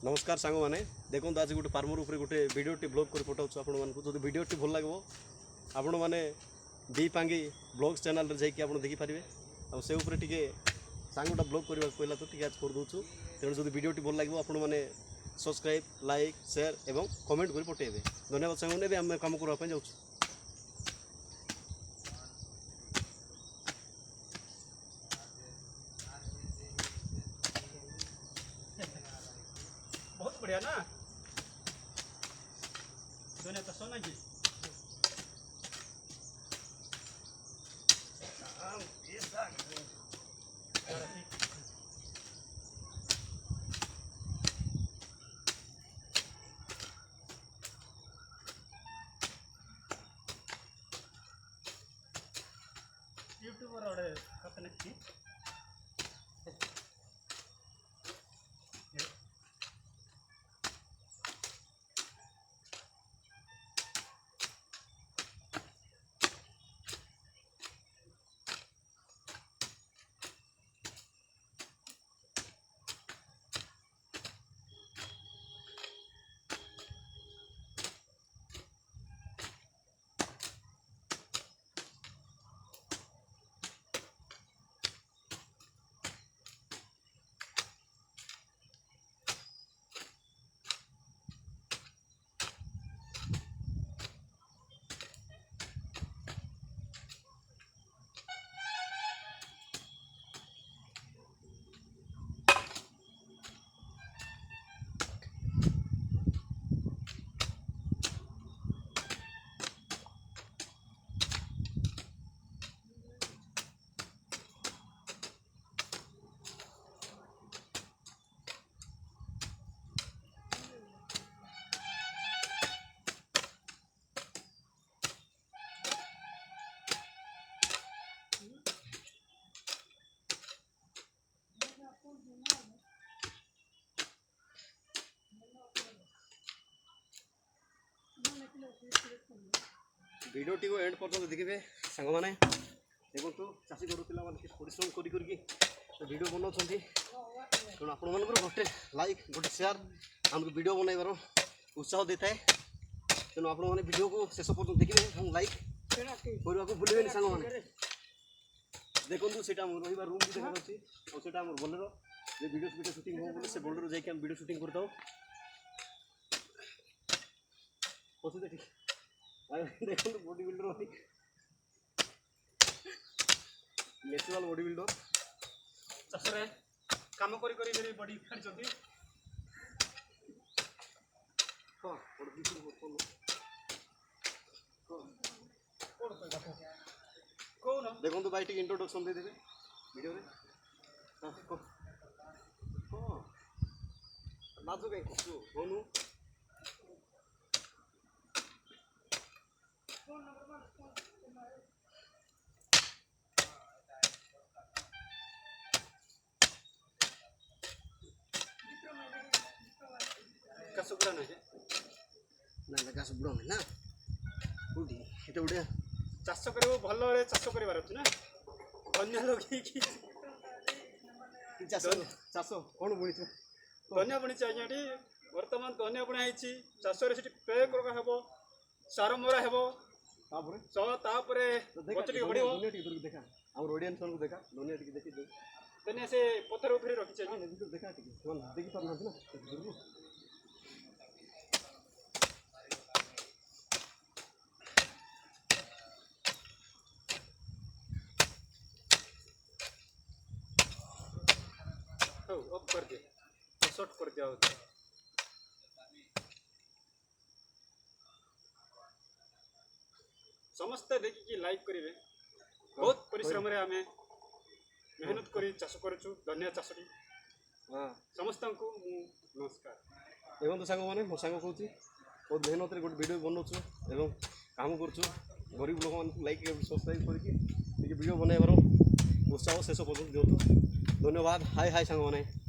नमस्कार सांग मैंने देखो आज गोटे फार्मर उपर गोटे भिडियोटी ब्लॉग कर पठाऊँ आपको जो भिडियोटी भल लगे आपण मैंने डी पांगी ब्लॉग्स चैनल जाकि आप देखिपारे आ से उपर टे सांगटा ब्लॉग करने कहला तो टी आज करदे तेणु जो भिडियोटी भल लगे आपण मैंने सब्सक्राइब लाइक शेयर एवं कमेंट कर पठेबे। धन्यवाद सांग मैंने आम कम करने जाऊँ। बहुत बढ़िया ना सोने तो सोना जी यूट्यूबर और कथन की भिडियोटी को एंड पर्यटन देखिए सांग मैंने देखो चाषी घर पिला परिश्रम करके भिडियो बनाऊँ तेणु आपण मान गोटे लाइक गोटे शेयर आमको भिडियो बनइबार उत्साह दे थाए। तेणु आपण मैंने भिडियो को शेष पर्यटन देखिए और लाइक करने को भूलें सांग मैंने देखो से रही रूम भी देखा और बोलेरो भिडियो शूटिंग हो से बोलेरो जाकि भिडियो शूटिंग करता देखो body builder natural body builder चाषे कम कर बड़ी फाड़ी हाँ कौन देखो भाई टी इंट्रोडक्शन दे देबे वीडियो रे हाँ लाजो कहीं कुछ बोलू घास गुड़ा ना ना घास बुड़ा ना कोठी एटा उड़े चाष कर भल चाष कर ना धनिया लगे चाष चाष कौन बुणी धनिया बुणी आज्ञा बर्तमान धनिया बुणा चाष प्रयोग हम सार मरा हे देखा आम ऑडियंस को देखा धनिया देखी धनिया से पत्थर उठे रखी देखा देखी पार ना अब कर दे शॉर्ट कर दिया समस्ते देखिए लाइक करेंगे बहुत परिश्रम रे आमे मेहनत करी चाष करूँ धनिया चाष समस्त को नमस्कार। देखो सांग मैंने मो सांग कहूँ बहुत मेहनत गोटे भिडियो बनाऊँ एवं काम करूँ गरीब लोक मान लाइक सब्सक्राइब करके भिडियो बनइबार उत्साह शेष पर्यटन दिखाँ। धन्यवाद हाय हाय सांग मैंने।